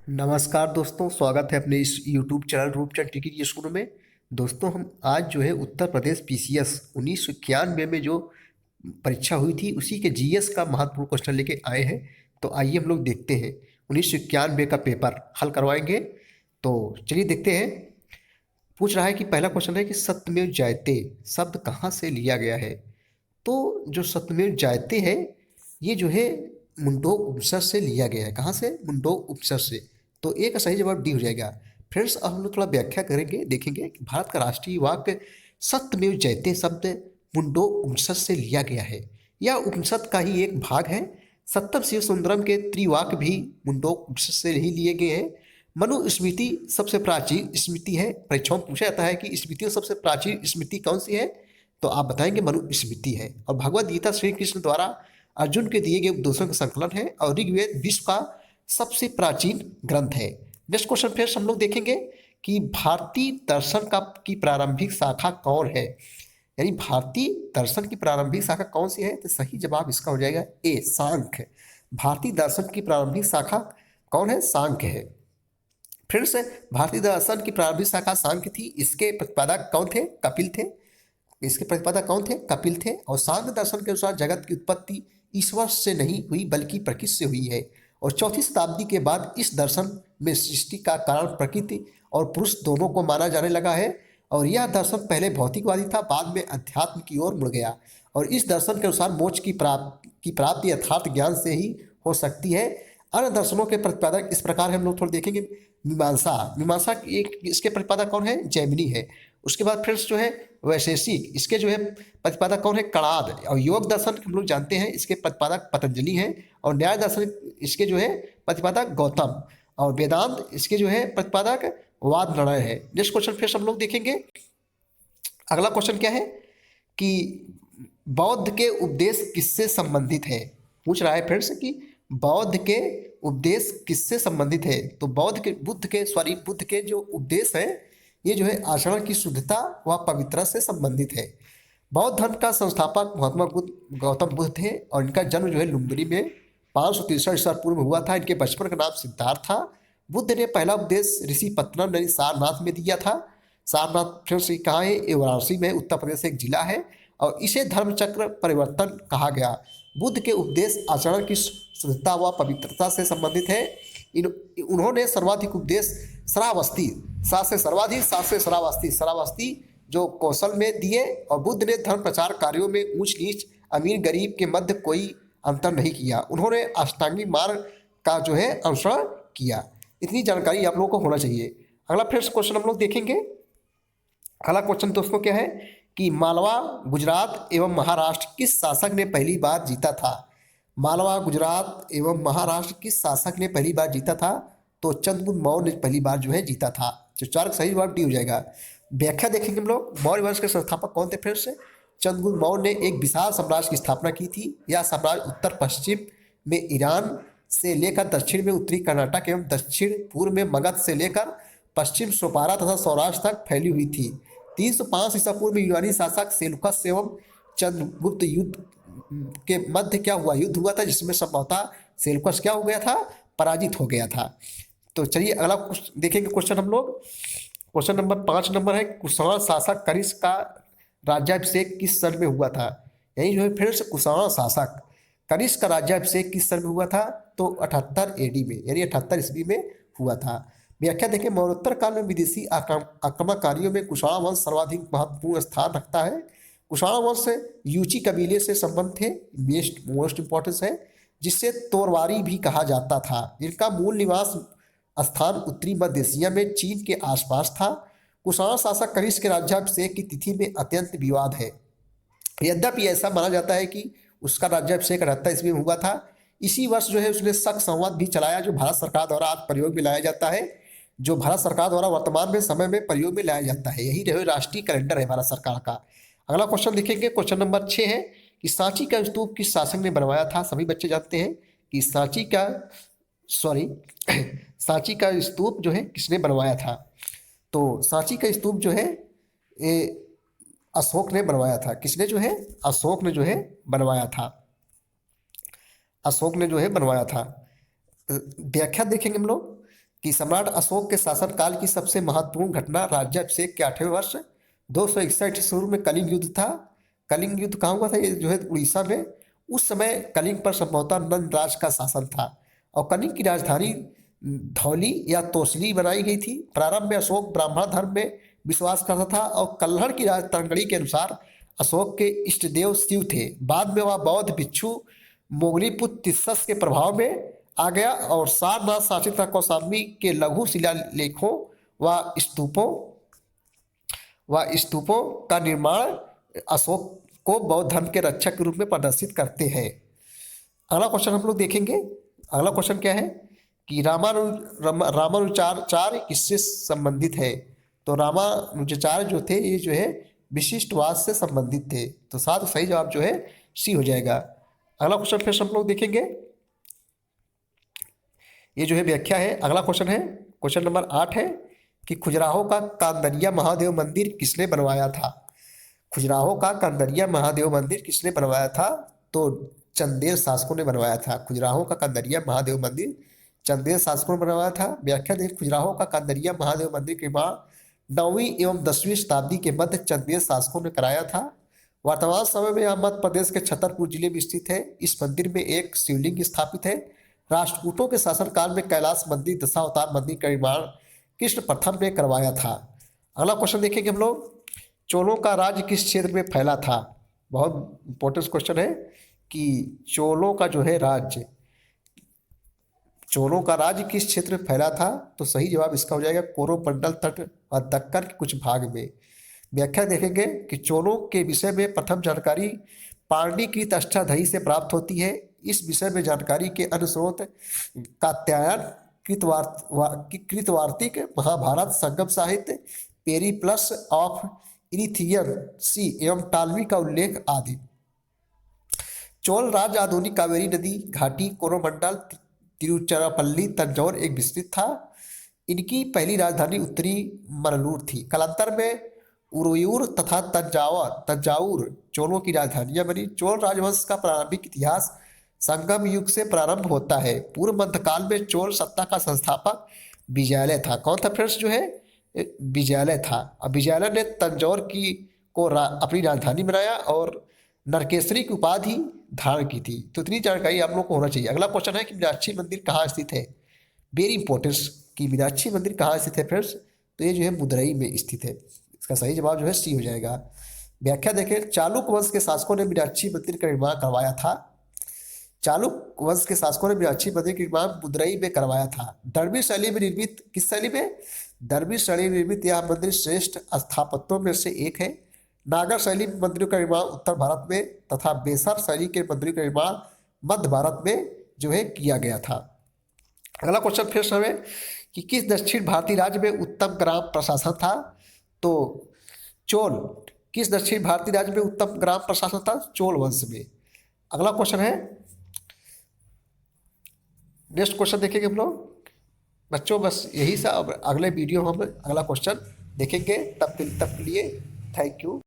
नमस्कार दोस्तों, स्वागत है अपने इस यूट्यूब चैनल रूपचंद टिकी स्कूल में। दोस्तों, हम आज जो है उत्तर प्रदेश पीसीएस 1991 में जो परीक्षा हुई थी उसी के जीएस का महत्वपूर्ण क्वेश्चन लेके आए हैं। तो आइए हम लोग देखते हैं। 1991 का पेपर हल करवाएंगे। तो चलिए देखते हैं। पूछ रहा है कि पहला क्वेश्चन है कि सत्यमेव जयते शब्द कहाँ से लिया गया है। तो जो सत्यमेव जयते है ये जो है मुंडोक उपनिषद से लिया गया है। कहाँ से? मुंडोक उपनिषद से। तो ए का सही जवाब डी हो जाएगा। फ्रेंड्स, अब हम लोग थोड़ा व्याख्या करेंगे, देखेंगे कि भारत का राष्ट्रीय वाक्य सत्यमेव जयते शब्द मुंडोक उपनिषद से लिया गया है। यह उपनिषद का ही एक भाग है। सप्तम शिव सुंदरम के त्रिवाक्य भी मुंडोक उपनिषद से ही लिए गए हैं। मनुस्मृति सबसे प्राचीन स्मृति है। परीक्षाओं में पूछा जाता है कि स्मृतियों में सबसे प्राचीन स्मृति कौन सी है, तो आप बताएंगे मनुस्मृति है। और भगवद गीता श्री कृष्ण द्वारा अर्जुन के दिए गए उपदेशों का संकलन है। और ऋग्वेद विश्व का सबसे प्राचीन ग्रंथ है। नेक्स्ट क्वेश्चन फिर हम लोग देखेंगे कि भारतीय दर्शन का की प्रारंभिक शाखा कौन है। यानी भारतीय दर्शन की प्रारंभिक शाखा कौन सी है, तो सही जवाब इसका हो जाएगा ए, सांख्य। भारतीय दर्शन की प्रारंभिक शाखा कौन है? सांख्य है। फ्रेंड्स, भारतीय दर्शन की प्रारंभिक शाखा सांख्य थी। इसके प्रतिपादक कौन थे? कपिल थे। इसके प्रतिपादक कौन थे? कपिल थे। और सांख्य दर्शन के अनुसार जगत की उत्पत्ति ईश्वर से नहीं हुई बल्कि प्रकृति से हुई है। और चौथी शताब्दी के बाद इस दर्शन में सृष्टि का कारण प्रकृति और पुरुष दोनों को माना जाने लगा है। और यह दर्शन पहले भौतिकवादी था, बाद में अध्यात्म की ओर मुड़ गया। और इस दर्शन के अनुसार मोक्ष की प्राप्ति यथार्थ ज्ञान से ही हो सकती है। अन्य दर्शनों के प्रतिपादक इस प्रकार हम लोग थोड़ा देखेंगे। मीमांसा मीमांसा एक इसके प्रतिपादक कौन है? जैमिनी है। उसके बाद फ्रेंड्स जो है वैशेषिक, इसके जो है प्रतिपादक कौन है? कणाद। और योग दर्शन हम लोग जानते हैं, इसके प्रतिपादक पतंजलि हैं। और न्याय दर्शन इसके जो है प्रतिपादक गौतम। और वेदांत इसके जो है प्रतिपादक वादनरय है। नेक्स्ट क्वेश्चन फिर हम लोग देखेंगे। अगला क्वेश्चन क्या है कि बौद्ध के उपदेश किससे संबंधित है। पूछ रहा है फ्रेंड्स कि बौद्ध के उपदेश किससे संबंधित है। तो बुद्ध के जो उपदेश है ये जो है आचरण की शुद्धता व पवित्रता से संबंधित है। बौद्ध धर्म का संस्थापक महात्मा बुद्ध गौतम बुद्ध थे। और इनका जन्म जो है लुम्बिनी में 563 ईसा पूर्व में हुआ था। इनके बचपन का नाम सिद्धार्थ था। बुद्ध ने पहला उपदेश ऋषि पत्तनम यानी सारनाथ में दिया था। सारनाथ फ्रेंड्स कहाँ है? ये वाराणसी में, उत्तर प्रदेश एक जिला है। और इसे धर्मचक्र परिवर्तन कहा गया। बुद्ध के उपदेश आचरण की शुद्धता व पवित्रता से संबंधित है। उन्होंने सर्वाधिक उपदेश श्रावस्ती, सात से सर्वाधिक, सात से श्रावस्ती जो कौशल में दिए। और बुद्ध ने धर्म प्रचार कार्यों में ऊंच नीच, अमीर गरीब के मध्य कोई अंतर नहीं किया। उन्होंने अष्टांगिक मार्ग का जो है अनुसरण किया। इतनी जानकारी आप लोगों को होना चाहिए। अगला फिर क्वेश्चन हम लोग देखेंगे। अगला क्वेश्चन दोस्तों क्या है कि मालवा, गुजरात एवं महाराष्ट्र किस शासक ने पहली बार जीता था। मालवा, गुजरात एवं महाराष्ट्र किस शासक ने पहली बार जीता था। तो चंद्रगुप्त मौर्य ने पहली बार जो है जीता था। तो चार का सही जवाब डी हो जाएगा। व्याख्या देखेंगे हम लोग। मौर्य वंश के संस्थापक कौन थे? फिर से चंद्रगुप्त मौर्य ने एक विशाल साम्राज्य की स्थापना की थी। यह साम्राज्य उत्तर पश्चिम में ईरान से लेकर दक्षिण में उत्तरी कर्नाटक एवं दक्षिण पूर्व में मगध से लेकर पश्चिम सोपारा तथा सौराष्ट्र तक फैली हुई थी। 305 ईसा पूर्व में यूनानी शासक सेलुकस एवं चंद्रगुप्त युद्ध के मध्य क्या हुआ? युद्ध हुआ था, जिसमें संभवतः सेलुकस क्या हो गया था? पराजित हो गया था। तो चलिए अगला देखेंगे क्वेश्चन हम लोग। क्वेश्चन नंबर 5 नंबर है कुषाण शासक कनिष्क का राज्याभिषेक किस सन में हुआ था। यही जो है फिर से कुषाण शासक कनिष्क का राज्याभिषेक किस सन में हुआ था? तो 78 एडी में, यानी 78 ईस्वी में हुआ था। व्याख्या देखें। मौर्योत्तर काल में विदेशी आक्रमणकारियों में कुषाण वंश सर्वाधिक महत्वपूर्ण स्थान रखता है। कुषाण वंश यूची कबीले से संबंध थे, मोस्ट इंपॉर्टेंस है, जिससे तोरवारी भी कहा जाता था, जिनका मूल निवास स्थान उत्तरी मध्य एशिया में चीन के आसपास था। कुषाण शासक कनिष्क के राज्याभिषेक की तिथि में अत्यंत विवाद है। यद्यपि ऐसा माना जाता है कि उसका राज्याभिषेक 78 ईस्वी में हुआ था। इसी वर्ष जो है उसने शक संवाद भी चलाया, जो भारत सरकार द्वारा आज प्रयोग में लाया जाता है, जो भारत सरकार द्वारा वर्तमान में समय में प्रयोग में लाया जाता है। यही रहे राष्ट्रीय कैलेंडर है भारत सरकार का। अगला क्वेश्चन देखेंगे। क्वेश्चन नंबर 6 है कि सांची का स्तूप किस शासक ने बनवाया था। सभी बच्चे जानते हैं कि सांची का स्तूप जो है किसने बनवाया था। तो सांची का स्तूप जो है अशोक ने बनवाया था। किसने जो है? अशोक ने जो है बनवाया था। अशोक ने जो है बनवाया था। व्याख्या देखेंगे हम लोग कि सम्राट अशोक के शासनकाल की सबसे महत्वपूर्ण घटना राज्याभिषेक के 8वें वर्ष 261 शुरू में कलिंग युद्ध था। कलिंग युद्ध कहाँ हुआ था? ये जो है उड़ीसा में। उस समय कलिंग पर संभवतः नंद राज का शासन था और कलिंग की राजधानी धौली या तोसली बनाई गई थी। प्रारंभ में अशोक ब्राह्मण धर्म में विश्वास करता था और कल्हड़ की राजतंगड़ी के अनुसार अशोक के इष्ट देव शिव थे। बाद में वह बौद्ध भिक्षु मोगलीपुत्र तिस्सस के प्रभाव में आ गया और सारनाथ शासित कौशाम्बी के लघु शिलालेखों व स्तूपों का निर्माण अशोक को बौद्ध धर्म के रक्षक के रूप में प्रदर्शित करते हैं। अगला क्वेश्चन हम लोग देखेंगे। अगला क्वेश्चन क्या है कि रामानुजाचार्य किससे संबंधित है? तो रामानुजाचार्य जो थे ये जो है विशिष्टवाद से संबंधित थे। तो साथ सही जवाब जो है सी हो जाएगा। अगला क्वेश्चन फिर हम लोग देखेंगे। ये जो है व्याख्या है। अगला क्वेश्चन है, क्वेश्चन नंबर 8 है कि खजुराहो का कांदरिया महादेव मंदिर किसने बनवाया था? खजुराहो का कांदरिया महादेव मंदिर किसने बनवाया था? तो चंदेल शासकों ने बनवाया था। खजुराहो का कांदरिया महादेव मंदिर चंदेल शासकों ने बनवाया था। व्याख्या देख, खजुराहो का कांदरिया महादेव मंदिर के निर्माण 9वीं एवं 10वीं शताब्दी के मध्य चंदेल शासकों ने कराया था। वर्तमान समय में यह मध्य प्रदेश के छतरपुर जिले में स्थित है। इस मंदिर में एक शिवलिंग स्थापित है। राष्ट्रकूटों के शासनकाल में कैलाश मंदिर दशावतार मंदिर का निर्माण कृष्ण प्रथम ने करवाया था। अगला क्वेश्चन देखेंगे हम लोग। चोलों का राज्य किस क्षेत्र में फैला था? बहुत इंपॉर्टेंट क्वेश्चन है कि चोलों का जो है राज्य, चोलों का राज्य किस क्षेत्र में फैला था? तो सही जवाब इसका हो जाएगा कोरोमंडल तट और दक्कन के कुछ भाग में। व्याख्या देखेंगे कि चोलों के विषय में प्रथम जानकारी पाणिनिकृत अष्टाध्यायी से प्राप्त होती है। इस विषय में जानकारी के अनुस्रोत कात्यायन, कृतवार्तिक, महाभारत, संगम साहित्य, पेरिप्लस ऑफ इरिथियन सी एवं टालवी का उल्लेख आदि। चोल राज्य आधुनिक कावेरी नदी घाटी, कोरोमंडल, तिरुचिरापल्ली, तंजौर एक विस्तृत था। इनकी पहली राजधानी उत्तरी मरलूर थी। कालांतर में उरुयूर तथा तंजावुर चोलों की राजधानियां बनी। चोल राजवंश का प्रारंभिक इतिहास संगम युग से प्रारंभ होता है। पूर्व मध्यकाल में चोल सत्ता का संस्थापक विजयालय था। कौन था फ्रेंड्स? जो है विजयालय था। अब विजयालय ने तंजौर को अपनी राजधानी बनाया और नरकेसरी की उपाधि धारण की थी। तो इतनी जानकारी आप लोग को होना चाहिए। अगला क्वेश्चन है कि मीनाक्षी मंदिर कहाँ स्थित है? वेरी इंपॉर्टेंस कि मीनाक्षी मंदिर कहाँ स्थित है फ्रेंड्स? तो ये जो है मदुरई में स्थित है। इसका सही जवाब जो है सी हो जाएगा। व्याख्या देखें, चालुक्य वंश के शासकों ने मीनाक्षी मंदिर का निर्माण करवाया था। चालुक्य वंश के शासकों ने मीनाक्षी मंदिर का निर्माण मदुरई में करवाया था। द्रविड़ शैली में निर्मित, किस शैली में? द्रविड़ शैली में निर्मित यह मंदिर श्रेष्ठ स्थापत्यों में से एक है। नागर शैली मंदिरों का निर्माण उत्तर भारत में तथा बेसर शैली के मंदिरों का निर्माण मध्य भारत में जो है किया गया था। अगला क्वेश्चन फिर से हमें कि किस दक्षिण भारतीय राज्य में उत्तम ग्राम प्रशासन था? तो चोल, किस दक्षिण भारतीय राज्य में उत्तम ग्राम प्रशासन था? चोल वंश में। अगला क्वेश्चन है, नेक्स्ट क्वेश्चन देखेंगे हम लोग बच्चों। बस यही सा, अगले वीडियो हम अगला क्वेश्चन देखेंगे। तब के लिए थैंक यू।